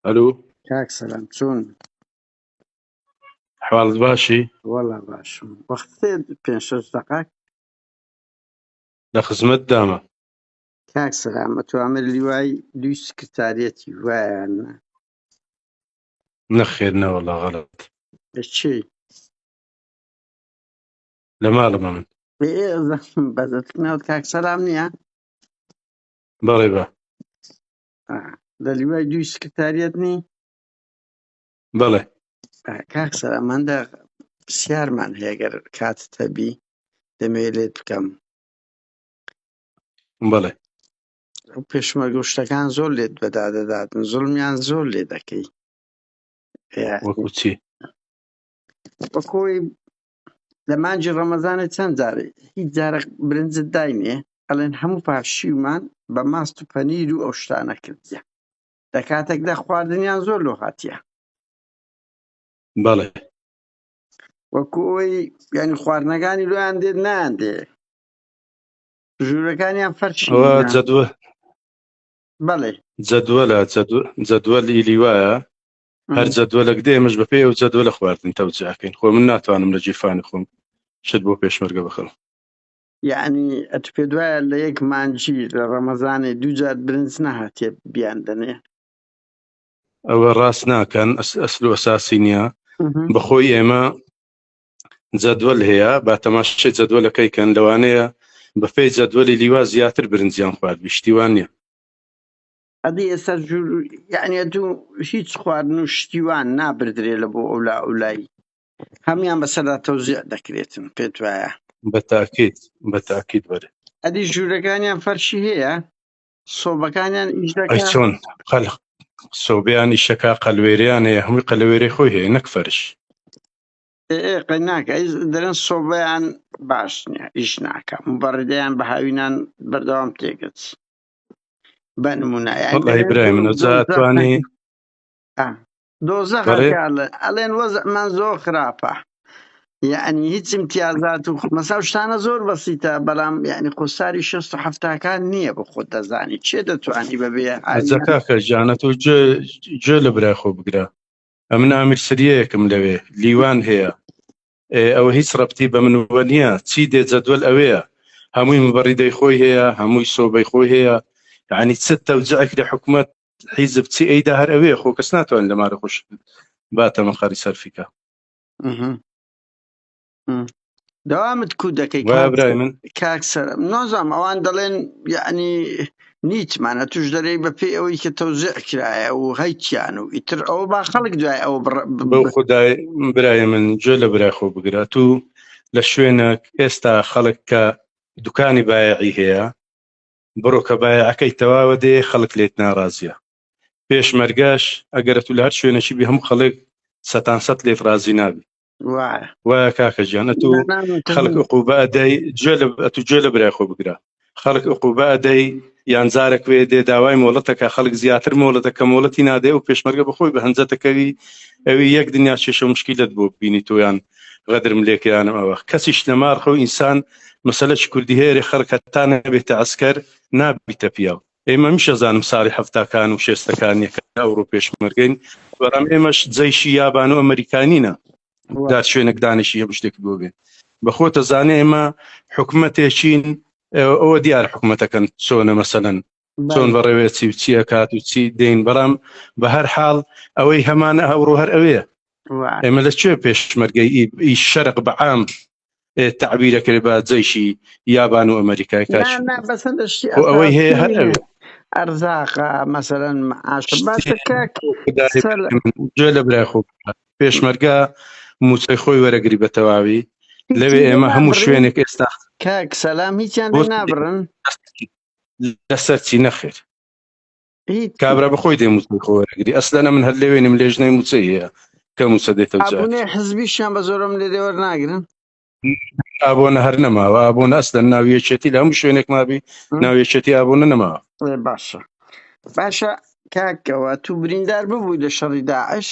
الو. کاک سەلام چۆن؟ حواڵت باشی؟ وەڵا باشم. وەختێ 5-6 دقەق لە خزمەت دامە. کاک سەلام ئەتوانێت لیوای دوی سکرتارێتی وایە نەخێر نەوەڵا غەڵەت چی؟ لە ماڵمە من. بەدەتنەوت کاک سەلام نییە؟ بەڵێ بە. لە لیوای دوی سکرتارێت نی؟ بەڵێ کاک سەلام هەندە پرسیارمان هەیە گەر کاتت هەبی دەمەوێت لێت بکەم. بەڵێ ئەو پێشمەرگە شتەکان زۆر لێت بەدادەداتن، زوڵمیان زۆر لێ دەکەی. وەکو چی؟ بەکۆی لە مانجی ڕەمەزانە چەند جارێ هیچ جارە برنجت داینێ ئەڵێن هەموو پاشیومان بە ماست و پەنیر و ئەو شتانە کردیە لە کاتێکدا خواردنیان زۆر لۆ هاتیە بەڵێ وەکو ئەوەی یانی خواردنەکانی لۆیان دێت نان دێ ژوورەکانیان فەرشی ئەوە جەدوە بەڵێ جەدوەلە جەدوەلی لیوایە. هەر جەدوەلەک دێ ئێمەش بەپێ ئەو جەدوەلە خواردن تەوجیهکەین. خۆ من ناتوانم لە جیفانی خۆم شت بۆ پێشمەرگە بخەڵم. یعنی ئەت پێ دوایە لە یەک مانجی لە ڕەمەزانێ دوو جار برنج نەهاتێ بیان دەنێ ئەوە ڕاست ناکەن، ئەسل و ئەساسی نییە. بەخۆی ئێمە جەدوەل هەیە، با تەماشای جەدوەلەکەیکەن، لەوانەیە بەپێی جەدوەلی لیوا زیاتر برنجیان خوارد، بیشتیوان نییە. ئەدی ئێستا یعنی دوو هیچ خواردن و شتیوان نابردرێ لە بۆ ئەولا ئەولایی هەمیان بەسەردا تەوزیع دەکرێتن پێت وایە؟ بەتاکید بەتاکید وەرە. ئەدی ژوورەکانیان فەرشی هەیە سۆبەکانیان ئیش ئەی دەکات چۆن خەلق سۆبیان ئیشەکە قەلوێریان هەیە، هەمووی قەلەوێرەی خۆی هەیە، نەک فەرش. قەناکە دەرن سۆبەیان باش نییە ئیش ناکە مبەڕدەیان بە هاوینان بەردەوام تێگەت بە نمونە وەڵڵاهی برای منە جاتوانی دۆزەخەکە ئەڵێن وەزعمان زۆر خراپە، یعنی هیچ امتیازات و مەساو شتانە زۆر بەسیتە، بەڵام یعنی خۆساری 67کان نییە بە خۆت دەزانی چێ دەتوانی بەبێ جەکاکە ژانەت و گوێ لە برای خۆ بگرە. ئەمن ئامرسریەکم لەوێ لیوان هەیە، ئەوە هیچ ڕەبتی بە منوە نییە. چی دێ جەدوەل ئەوەیە، هەمووی مبەڕیدەی خۆی هەیە، هەمووی سۆبەی خۆی هەیە. یعنی چ تەوجیهێک لە حکوومەت حیزب چی ئەیدا هەر ئەوەیە، خۆ کەس ناتوانێت لەمارە خۆش باتە مەخاری سەرفیکە. دەوامت کو دەکەی برای من کاک سەرم نۆزام ئەوان دەڵێن یعنی نیتمانە توش دەرەی بە پێی ئەوەی کە تەوزیع کرایە و هەیتیان و ئیتر ئەوە با خەڵک دوای ئەوە بەو خدای برای من گوێ لە برای خۆ بگرە. تو لە شوێنێک ئێستا خەڵک کە دوکانی بایعی هەیە، بڕۆ کە بایعەکەی تەواوە دێ خەڵک لێت ناڕازیە. پێشمەرگەش ئەگەرە تو لە هەر شوێنەشی بی هەموو خەڵک سەتانسەد لێت رازی نابی. وایە کاکە گیانە تو خەڵک عقوبە ئەدەی گوێ لە برای خۆ بگرە. خەڵک عقوبە ئەدەی یان جارێک وێ دێ داوای مۆڵەتەکە، خەڵک زیاتر مۆڵەتەکە مۆڵەتی نادێ و پێشمەرگە بەخۆی بە هەنجەتەکەوی ئەوی یەک دنیا چێشە مشکلت بۆ ببینی تۆیان غەدرم لێکیانم ئەوە کەسیش لەمار خۆ ئینسان مەسەلەی کوردی هەیە خەڵک تا نەبێتە عەسکەر نابیتە پیاو. ئێمە میشەزانم ساڵی هەفتاکان و شێستەکانیەکە ئەوڕۆ پێشمەرگەین، بەڕام ئێمەش جەیشی یابان و ئەمریکانینە دار شوێنێک دانیشی هەموو شتێک بۆ بێ. بەخۆتە زانێ ئێمە حکومەتێکین، ئەوە دیار حکومەتەکەن چۆنە مەسەلەن چۆن بەڕێوێتی و چیە کات و چی دێن، بەڵام بە هەر حاڵ ئەوەی هەمانە ئەوڕۆ هەر ئەوەیە. ئێمە لە کوێ پێشمەرگەی ئیش شەرق بەعام تعبیرەکرد بە جەیشی یابان و ئەمریکای کاش ئەوەی هەیە هەر ئەوێ ئەرزاقە مەسەلەن گوێ لە برای خۆ پێشمەرگە موچەی خۆی وەرەگری بە تەواوی لەوێ ئێمە هەموو شوێنێک ئێستا کاک سەلام هیچیان نابڕن لەسەر چی نەخێر کابرا بەخۆی دێ موچەی خۆ وەرەگری. ئەسلەنە من هەر لەوێنم لێژنەی موچەی هەیە کە موچە دێتە ئابوونێ حزبیشیان بە زۆرم لێ دێوەرناگرن. ئابۆنە هەر نەماوە، ئابۆنە ئەسلەن ناویەکێتی لە هەموو شوێنێک مابی ناویەکێتی ئابۆنە نەماوە. باشە باشە کاکەوە تو بریندار ببووی لە شەڕی داعش؟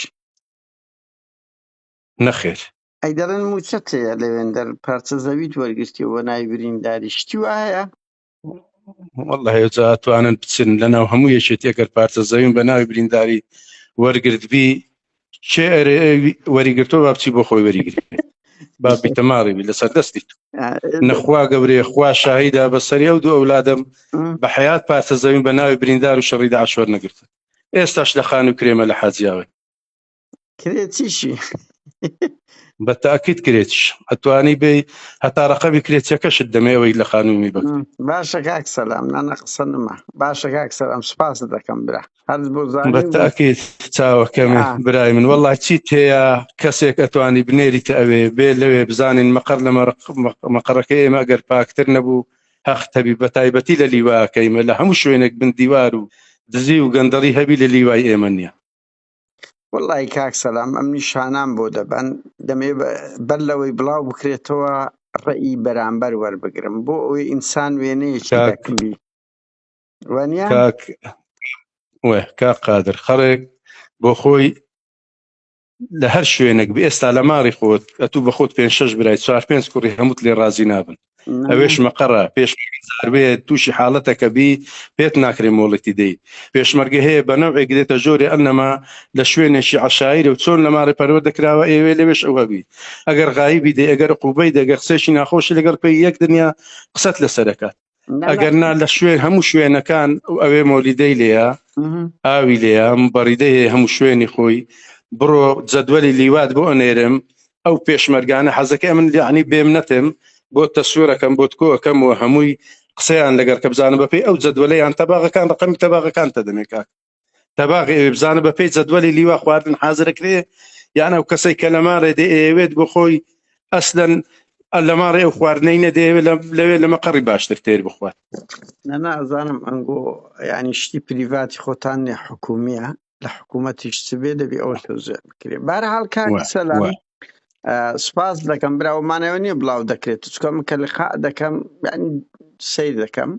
نەخێر ئەی دەڵێن موچەت هەیە لەوێن دەر پارچە زەویت وەرگرتیەوە ناوی برینداری شتی وایە؟ والله هێجا توانن بچن لەناو هەموو یەکێتی ئەگەر پارچە زەوین بە ناوی برینداری وەرگرتبی چێ وەریگرتۆ با بچی بۆ خۆی وەریگرێت با بیتەماڕێبی لەسەر دەستی تو نەخوا گەورەیە خوا شاهیدا بەسەری ئەو دوو ئەولادم بە حەیات پارتە زەوین بە ناوی بریندار و شەڕی داعش وەرنەگرتن ئێستاش لە خان و کرێمە لە حاجیاوێ کرێتیشی بە تاکید کرێتش ئەتوانی بێ هەتا ڕقەبی کرێتیەکەشت دەمەوەی لە خانومی بکە باشە کاک سەلام نانە قسە نما باشە کاک سەلام سپاس دەکەم برا هەرز بۆ بە زانین تاکید چاوەکەمێ برای من وەڵڵای چیت هەیە کەسێک ئەتوانی بنێریتە ئەوێ بێ لەوێ بزانین مەقەر لە مەقەڕەکەی ئێمە ئەگەر پاکتر نەبوو هەختەبی بە تایبەتی لە لیواکەیمە لە هەموو شوێنێک بن دیوار و دزی و گەندەڵی هەبی لە لیوای ئێمە نییە وڵی کاک سەلام ئەم نیشانان بۆ دەبەن دەمێ بەر لەوەی بڵاو بکرێتەوە ڕێی بەرامبەر وەربگرم بۆ ئەوەی ئینسان وێنەیەکی دەکبی وانە کاک قادر خەڵێک بۆ خۆی لە هەر شوێنێک بە ئێستا لە ماڕی خۆت ئەتوو بە خۆت 5-6 برای 4-5 کوڕی هەمووت لێ ڕازی نابن ئەوێش مەقەڕە پێشمەرگێت تووشی حاڵەتەکە بی پێت ناکرێ مۆڵەتی دەی پێشمەرگە هەیە بە نەوعێک دێتە جۆری ئەنەما لە شوێنێکی عەشایرە و چۆن لە ماڕی پەروە دەکراوە ئێوێ لەوێش ئەوە بی ئەگەر غایبی دەی ئەگەر قوبەی دەگەر قسێکی ناخۆشی لەگەڵ پێی یەک دنیا قسەت لەسەرەکات ئەگەر نا لە شوێن هەموو شوێنەکان ئەوێ مۆلیدەی لێیە ئاوی لێیە بەڕیدەی هەموو شوێنی خۆی بڕۆ جەدوەلی لیوات بۆ ئەنێرم ئەو پێشمەرگانە حەزەکە من یعنی بێم نەتم بۆ تەسوورەکەم بۆ تکۆەکەم و هەمووی قسەیان لەگەر کە بزانە بەپێی ئەو جەدوەلەیان تەباغەکان ڕقەمی تەباغەکان تەدەمێ کاک تەباغی بزانە بەپێی جەدوەلی لیوا خواردن حازرەکرێ یان ئەو کەسەی کە لە ماڕێ دەیەوێت بۆ خۆی ئەسلەن لە ماڕێ ئەو خواردنەی نەدەیەوێت لەوێ لە مەقەڕی باشتر تێر بخوات نەنازانم ئەنگۆ ینی شتی پریڤاتی خۆتان نێ حکومیە لە حکوومەتیش سبێ دەبی ئەوە تۆزێ بکرێ بارحاڵ کاک سەلام سپاس دەکەم براوەمانەوە نییە بڵاو دەکرێت چکۆم کە لقا دەکەم ینی سیر دەکەم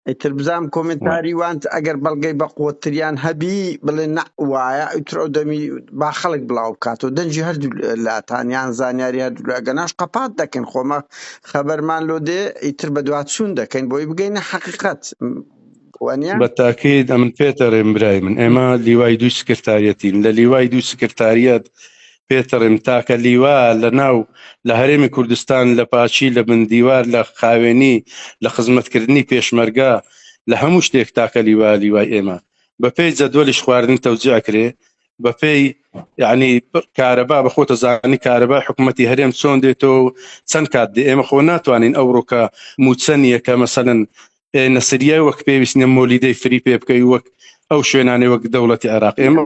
ئیتر بزانم کۆمنتاری وانت ئەگەر بەڵگەی بە قوتریان هەبی بڵێ نەوایە ئیتر ئەو دەمی با خەڵک بڵاو بکاتەوە دەنجی هەردوو لاتانیان زانیاری هەردوو ئەگەناش قەپات دەکەن خۆمە خەبەرمان لۆ دێ ئیتر بە دوات چوون دەکەین بۆی بگەینە حەقیقەت بە تاکید ئەمن پێتەڕێم برای من ئێمە لیوای دوو سکرتاریەتین لە لیوای دوو سکرتاریەت پێتەڕێم تاکە لیوا لە ناو لە هەرێمی کوردستان لە پاچی لە بندیوار لە خاوێنی لە خزمەتکردنی پێشمەرگا لە هەموو شتێک تاکە لیوای ئێمە بەپێی جەدوەلیش خواردن تەوزیعکرێ بەپێی یعنی کارەبا بە خۆتە زانی کارەبا حکوومەتی هەرێم چۆن دێتەوە ئێمە چەند کات دێ ئێمە خۆ ناتوانین ئەوڕۆکە موچەنیە کە مەسەلەن نەسریای وەک پێویستنە مۆلیدەی فری پێ بکەی وەک ئەو شوێنانەی وەک دەوڵەتی عێراق ئێمە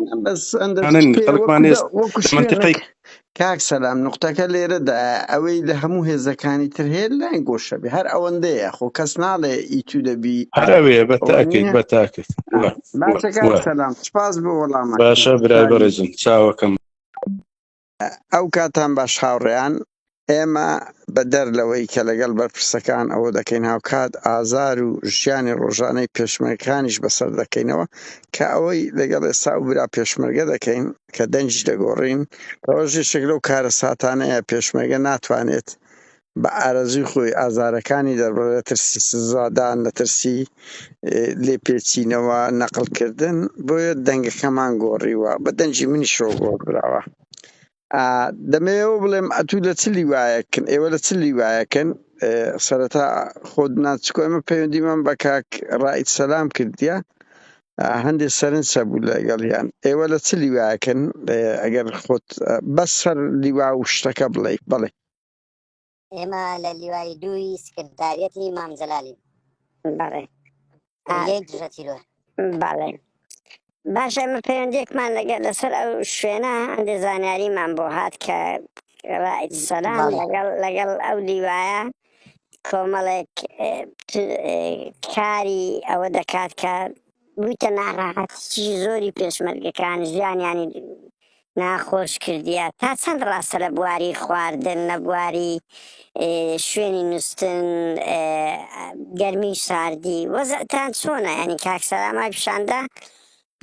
منطقەی کاک سەلام نقطەکە لێرەدا ئەوەی لە هەموو هێزەکانی تر هەیە لای گۆشە بێ هەر ئەوەندەیە خۆ کەس ناڵێ ئیتو دەبی هەر ئەوەیە بە تاکید بە تاکید سەلام سپاس بۆ وەڵامە باشە برای بەڕێزم چاوەکەم ئەو کاتان باش هاوڕێیان ئێمە بەدەر لەوەی کە لەگەڵ بەرپرسەکان ئەوە دەکەین هاوکات ئازار و ژیانی ڕۆژانەی پێشمەرگەکانیش بەسەر دەکەینەوە کە ئەوەی لەگەڵ ئێستا و برا پێشمەرگە دەکەین کە دەنجی دەگۆڕین ڕۆژی شکل و کارە ساتانەیە پێشمەرگە ناتوانێت بە ئارەزوی خۆی ئازارەکانی دەربڕ لە ترسی سزادان لە ترسی لێپێچینەوە نەقلکردن بۆیە دەنگەکەمان گۆڕیوە بە دەنجی منی شۆ گۆڕ براوە دەمەوێت بڵێم ئەتوو لە چلی وایەکن ئێوە لە چلی وایەکەن سەرەتا خۆت ناچکۆ ئێمە پەیوەندیمان بە کاک ڕائید سەلام کردیە هەندێک سەرنجە بوو لەگەڵیان ئێوە لە چلی وایەکەن ئەگەر خۆت بەسەر لیوا و شتەکە بڵێ بڵێ ئێمە لە لیوای دووی سکرتاریەتی مام جەلالی بەڵێ یەک دژەتیرۆ بەڵێ باشە ئەمە پەیوەندێکمان لەسەر ئەو شوێنە هەندێک زانیاریمان بۆ هات کە ڕائید سەلام لەگەڵ ئەو لیوایە کۆمەڵێک کاری ئەوە دەکات کە بوویتە ناڕاحەتی زۆری پێشمەرگەکان ژیانیانی ناخۆش کردیە تا چەند ڕاستە لە بواری خواردن لە بواری شوێنی نووسن گەرمی ساردی وەزەتان چۆنە ینی کاک سەلاما پیشاندا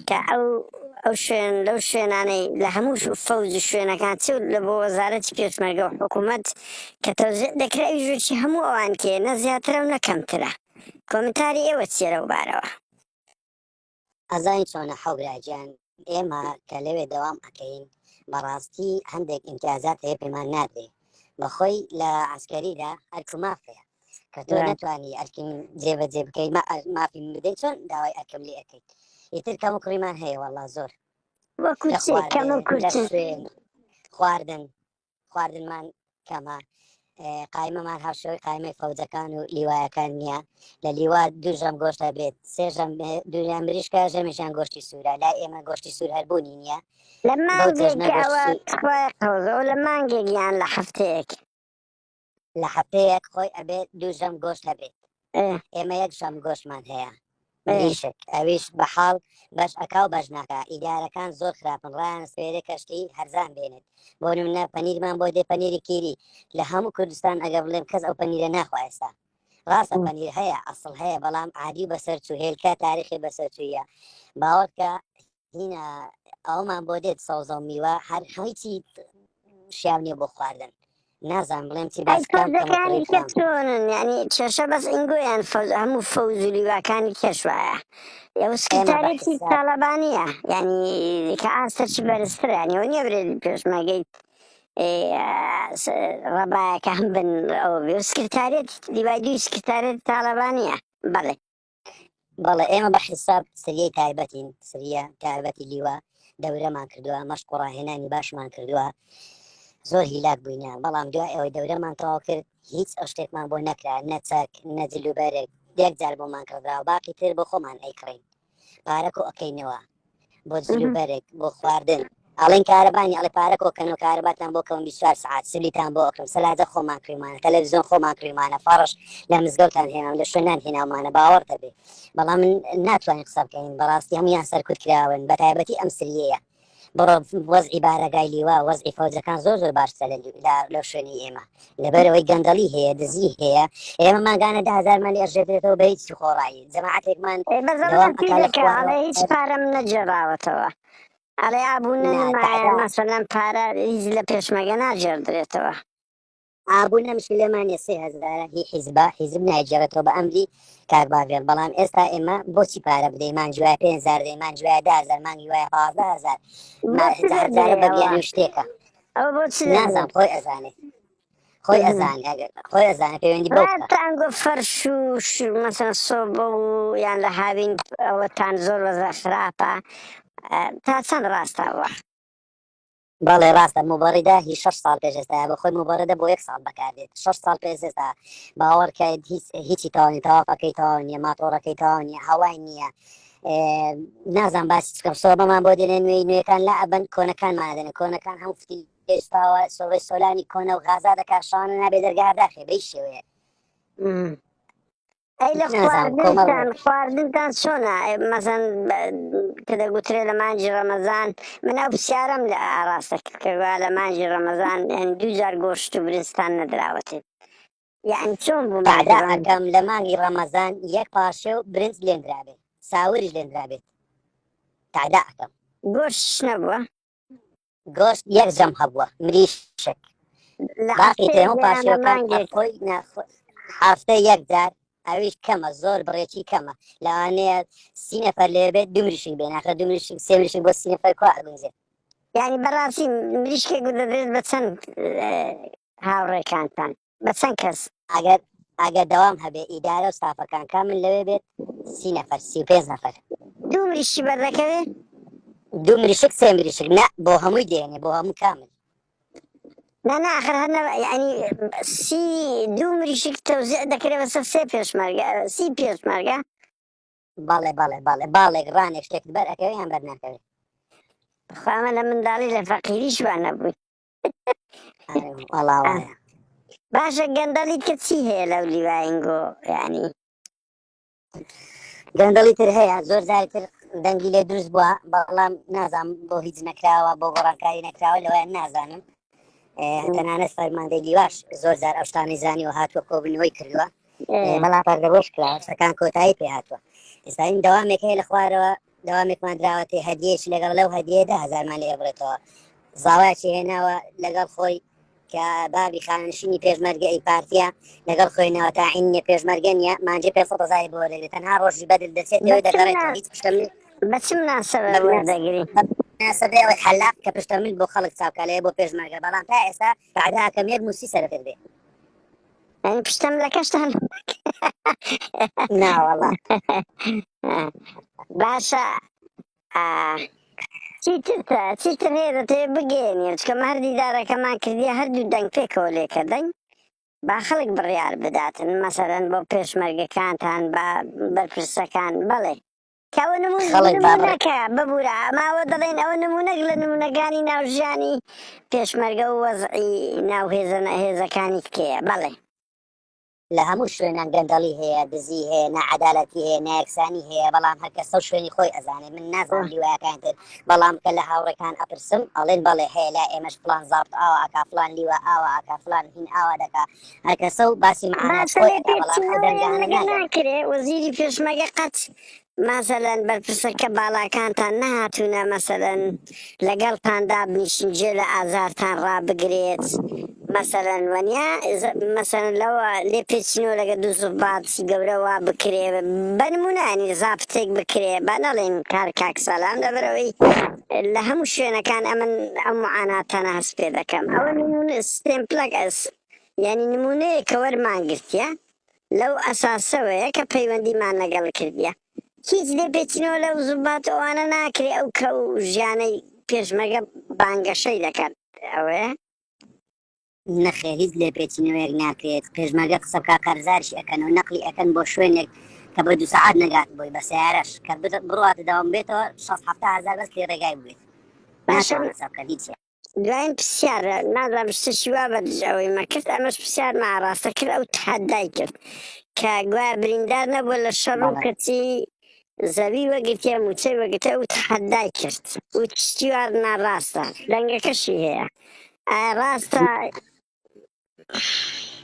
کە ئەو شوێن لەو شوێنانەی لە هەموو فەوز شوێنەکان چ لە بۆ وەزارەتی پێشمەرگە و حکوومەت کە تەوزیع دەکرای ژوکی هەموو ئەوان کێ نە زیاترە و نەکەمترە کۆمنتاری ئێوە چیە لەو بارەوە ئەزانی چۆنە حەوراجیان ئێمە کە لەوێ دەوام ئەەکەین بەڕاستی هەندێک ئیمتیازات هەیە پێمان نادرێ بەخۆی لە عسکەریدا ئەرک مافەیە کە تۆ نەتوانی ئەرکیم جێبەجێ بکەیت مافی بدەیت چۆن داوای ئەرکم لێ ئەەکەیت ئیتر کەم و کوڕیمان هەیە وەڵا زۆر وەکو لە چێ کەم و لە کورتن شوێن خواردنمان کەمە قایمەمان هەشەوەی قایمەی فەوجەکان و لیوایەکان نییە لە لیوا دوژەم گۆشتە بێت سێژەم دویان بریشکە ژەمیشان گۆشتی سوورە لا ئێمە گۆشتی سوور هەربوونی نییە لە بەو مانگێک جێژنە ئەوە گۆشتی خۆی قەوزەوە لە مانگێک یان لە هەفتەیەک لە هەفتەیەک خۆی ئەبێت دوژەم گۆشت هەبێت ئێمە یەک ژەم گۆشتمان هەیە مریشک ئەویش بەحاڵ بەش ئەکا و بەش ناکە ئیدارەکان زۆر خراپن ڕایان سپێرە کەشتی هەرزان بێنێت بۆ نمونە پەنیرمان بۆ دێ پەنیری کیری لە هەموو کوردستان ئەگەر بڵێم کەس ئەو پەنیرە ناخوا ئێستا ڕاستە پەنیر هەیە ئەسڵ هەیە بەڵام عادی بەسەر چوو هێلکە تاریخی بەسەر چوویە باوەڕکە هینە ئەومان بۆ دێت سەوزە و میوە هەر هیچی شیاو نییە بۆ خواردن نازان بڵێم چی باسکەم فەوزەکانی کە چۆنن یعنی چێشە بەس ئینگۆیان هەموو فەوز و لیواکانی کەشوایە ئەو سکرتارێتی تاالبانیە ینی کە ئاسەرچی بەرزتر ینیەوە نییە برێت پێشمەگەیت ڕەبایەکان بن ئەو بێ سکرتارێت لیوای دوی سکرتارێت تاالبانیە بەڵێ بەڵێ ئێمە بە حساب سریای تایبەتین سریە تایبەتی لیوە دەورەمان کردووە مەشق و ڕاهێنانی باشمان کردووە زۆر هیلاک بووینە بەڵام دوای ئەوەی دەورەمان تەواو کرد هیچ ئەو شتێکمان بۆ نەکرا نەچەک نەجلوبەرێک یەک جار بۆمان کردرا و باقی تر بۆ خۆمان ئەیکڕین پارەکۆ ئەەکەینەوە بۆ جلوبەرێک بۆ خواردن ئەڵێن کارەبانی ئەڵێ پارە کۆکەن و کارەباتان بۆ کەم 24 ساعت سلیتان بۆ ئەکەم سەلاجە خۆمان کڕیمانە تەلەڤیزیۆن خۆمان کڕیمانە فەڕش لە مزگەوتان هێنام لە شوێنان هێناومانە باوەڕ دەبێ بەڵام من ناتوانین قسە بکەین بەڕاستی هەمویان سەرکوت کراون بە تایبەتی ئەم سریەیە بڕۆ وەزعی بارەگای لیوە وەزعی فەوجەکان زۆر زۆر باشتە لە شوێنی ئێمە لەبەرەوەی گەندەڵی هەیە دزی هەیە ئێمە ماگانە 10,000مان ئەژێتێتەوە بە هیچ خۆڕایی جەماعەتێکمان بەزەڵە پێدەکە ئەڵێ هیچ پارەم نەجێڕاوەتەوە ئەڵێ ئابوونە مەسەلەن پارە هیچ لە پێشمەگە ناجێڕدرێتەوە ئابوو نەمشی لەمانە 3000 هی حیزب نایجێڕێتەوە بە ئەمری کارباگەر بەڵام ئێستا ئێمە بۆچی پارە بدەیمان جوای 5,000 دەیمان جوای 10,000 مانگی وایە 15,000 بەگیان شتێکە نازان خۆی ئەزانێت خۆی ئەزانێت پەیوەندی بەتانگۆ فەرش و مەسەن سۆبە و یان لە هاوین ئەوەتان زۆر وەزە خراپە تا چەند ڕاستەوە بەڵێ ڕاستە موبەڕیدا هی 6 ساڵ پێش ئێستا بە خۆی موبەڕەدە بۆ 1 ساڵ بەکاردێت 6 ساڵ پێش ئێستا باوەڕکەیت هیچی تاوانی تاواقەکەی تاوا نیە ماتۆڕەکەی تاوا نیە هەوای نییە نازان باسی چکەم سۆبەمان بۆ دێنێ نوێیەکان لا ئەبەن کۆنەکانمان دێنێ کۆنەکان هەموو فتی ئێستاوە سۆبەی سۆلانی کۆنە و غازا دەکات شانە نابێ دەرگارداخێ بەی شێوەیە ئەی لە خواردنتان چۆنە مەسەن کە دەگوترێت لە مانجی ڕەمەزان من ئەو پرسیارەم لە ئاراستە کردووە لە مانجی ڕەمەزان دوو جار گۆشت و برنجتان نەدراوەتێت یعنی چۆن بوو ئەکەم لە مانگی ڕەمەزان یەک پاشێ و برنج لێنرابێت ساوریش لێنرابێت تعدا ئەکەم گۆشتش نەبووە گۆشت یەک جەم هەبووە مریشک باقی تر هەموو پاشێوەکان خۆی هەفتە یەک جار ئەویش کەمە زۆر بڕێکی کەمە لەوانەیە 30 نەفەر لێ بێت دو مریشک بێ ناخە دو مریشک سێ مریشک بۆ 30 نەفەر کوا ئەگونجێت یعنی بەڕاستی مریشکێک دەدرێت بە چەند هاوڕێکانتان بە چەند کەس ئەگەر دەوام هەبێ ئیدارە و ستافەکان کامل لەوێ بێت 30 نەفەر 35 نەفەر دوو مریشکی بەردەکەوێت دو مریشک سێ مریشک نە بۆ هەمووی دێنێ بۆ هەموو کامل نه آخر هەر یعنی دوو مریشک تەوزیع دەکرێت بەسەر سێ پێشمەرگە 30 پێشمەرگە بەڵێ باڵێک ڕانێک شتێکت بەر ئەکەوێت یان بەرناکەوێت خۆمە لە منداڵی لە فەقیریش وان نەبووی وەڵاوایە باشە گەندەڵیت کە چی هەیە لەو لیواینگۆ ینی گەندەڵی تر هەیە زۆر جاری تر دەنگی لێ دروست بووە بەڵام نازانم بۆ هیچ نەکراوە بۆ گۆڕانکاری نەکراوە لەوەیان نازانم تەنانەت فەرماندەی لیواش زۆر جار ئەو شتانەی زانی و هاتووە کۆبنەوەی کردووە بەڵام پەردەبۆش کراوە شتەکان کۆتایی پێ هاتووە ئێستا این دەوامێک هەیە لە خوارەوە دەوامێکمان دراوەتێ هەدیەیەک لەگەڵ لەو هەدیە 10,000مان لێ بڕێتەوە زاوایکی هێناوە لەگەڵ خۆی کە بابی خانشینی پێشمەرگەی پارتیا لەگەڵ خۆینەوە تا عینیە پێشمەرگە نیە مانجێ 500,000 بۆ وەرەگرێت تەنها ڕۆژی بەدل دەچێت لەوەی دەگەڕێتەوە هیچ پشتم بە چ مناسبە وەردەگری سەدەی ئەوەی حەلاق کە پشتەمین بۆ خەڵک چاوکالەیە بۆ پێشمەرگە بەڵام تا ئێستا کەعداکەمێت موسی سەرەکرد بێ ئەنی پشتم لە کەشتان ناوەڵا باشە چیتر هەیە دەتێ بگەێنێ چکەمە هەردی دارەکەمان کردیە هەردوو دەنگ پێکەوە لێکردەنگ با خەڵک بڕیار بداتن مەسەرەن بۆ پێشمەرگەکانتان بە بەرپرسەکان بەڵێ کەەوە نمونونەکە ببوورە ئەماوە دەڵێن ئەوە نمونەك لە نمونونەکانی ناوژیانی پێشمەرگە و وەزعی ناوهێزە هێزەکانی تکەیە بەڵێ لە هەموو شوێنان گەندەڵی هەیە دزی هەیە نەعەدالەتی هەیە نایەکسانی هەیە بەڵام هەر کەسە شوێنی خۆی ئەزانێ من نازانم لیوایەکان تر بەڵام کە لە هاوڕێکان ئەپرسم ئەڵێن بەڵێ هەیە لا ئێمەش فلان زابط ئاوا ئەکا فلان لیوە ئاوا ئەکا فلان هین ئاوا دەکا هەر کەسە و باسی معانات خۆی ئەکا بەڵام ئەو دەرگانە ناکرێ وەزیری پێشمەرگە قەت مەسەلەن بەرپرسەکە باڵاکانتان نەهاتوونە مەسەلەن لەگەڵتاندا بنیشن جێ لە ئازارتان ڕابگرێت مەسەلەن وەنیا مەسەلەن لەوە لێ پێچینەوە لەگە دوو زوباتی گەورەوە بکرێ بەنمونانی زابتێک بکرێ بە نەڵێن کار کاکسەلام لەبەرەوەی لە هەموو شوێنەکان ئەمن ئەم معاناتانە هەست پێ دەکەم ئەوە نمونە ستێمپلەک ئەس یعنی نمونەیە کە وەرمانگرتیە لەو ئەساسەوەیە کە پەیوەندیمان لەگەڵ کردیە هیچ لێ پێچینەوە لەو زوبات ئەوانە ناکرێ ئەو کە و ژیانەی پێشمەرگە بانگەشەی دەکات ئەوەیە نەخێ هیچ لێ پێچینەوەیەک ناکرێت پێشمەرگە قسە بکا قەرزاریشی ئەەکەنەوە نەقلی ئەەکەن بۆ شوێنێک کە بە 2 سەعات نەگات بۆی بە سیارەش کە بڕاتە داوام بێتەوە 6-7 هەزار بەس لێ ڕێگای بێت ناتوانێت قسە بکات هیچ دوایین پرسیارە نازانم شتێکی وا بەدژەوەی مەکرد ئەمەش پرسیارمان ئاڕاستە کرد ئەو تحەدای کرد کە گوایە بریندار نەبووە لە شەڕ و کەچی زەوی وەگرتیە موچەی وەگرتە ئەو تحەدای کرد و تشتی وار ناڕاستە لەنگەکەشی هەیە ڕاستە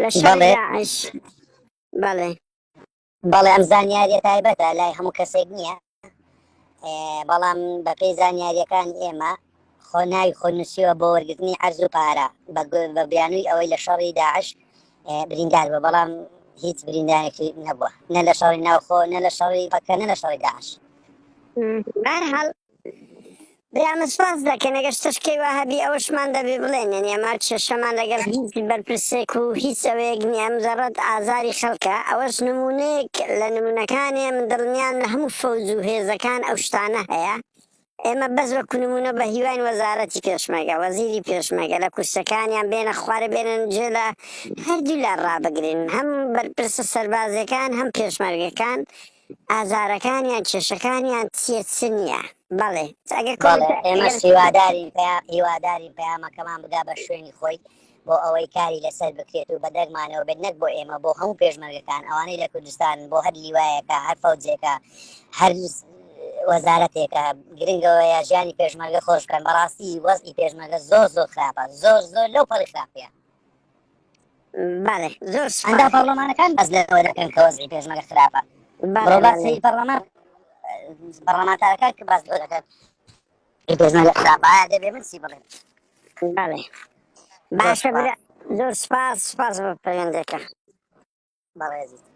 لە شەڕی داعش بەڵێ بەڵێ ئەم زانیاریە تایبەتە لای هەموو کەسێک نییە بەڵام بەپێی زانیاریەکان ئێمە خۆ ناوی خۆ نووسیوە بۆ وەرگرتنی عەرز و پارە بە بیانووی ئەوەی لە شەڕی داعش بریندار بووە بەڵام هیچ بریندارێکی نەبووە نە لە شەڕی ناوخۆ نە لە شەڕی پەکە نە لە شەڕی داعش بەرحاڵ برامە سپاس دەکەن ئەگەر شتەشکەی وا هەبی ئەوەشمان دەبێ بڵێنێن ئێمە کێشەمان لەگەڵ هیچ بەرپرسێک و هیچ ئەوەیەک نییە مجەڕەد ئازاری خەڵکە ئەوەش نمونەیەک لە نمونونەکانێ من دڵنیان لە هەموو فەوز و هێزەکان ئەو شتانە هەیە ئێمە بەس وەکو نمونە بە هیوان وەزارەتی پێشمەرگە وەزیری پێشمەرگە لە کوشتەکانیان بێنە خوارە بێنن جێ لە هەردوو لار ڕابگرن هەم بەرپرسە سەربازەکان هەم پێشمەرگەکان ئازارەکانیان کێشەکانیان چ نییە بەڵێ ئێمەش هیواداری پەیامەکەمان بدا بە شوێنی خۆی بۆ ئەوەی کاری لەسەر بکرێت و بە دەرمانەوە بێت نەک بۆ ئێمە بۆ هەموو پێشمەرگەکان ئەوانەی لە کوردستان بۆ هەر لیوایەکە هەر فەوجێکە هەر وەزارەتێکە گرنگەوە یا ژیانی پێشمەرگە خۆش بکەن بەڕاستی وەزعی پێشمەرگە زۆر خراپە زۆر لەو پەڕی خراپەیە بەڵێ زۆر ئەندا پەرلەمانەکان بەس لەوە دەکەن کە وەزعی پێشمەرگە خراپە بەڕاستی پەرلەمانتارەکان کە باس لەوە دەکەن پێشمەرگە خراپە دەبێ من چی بڵێم بەڵێ باشە زۆر سپاس بە پەیوەندەکە بەڕێزی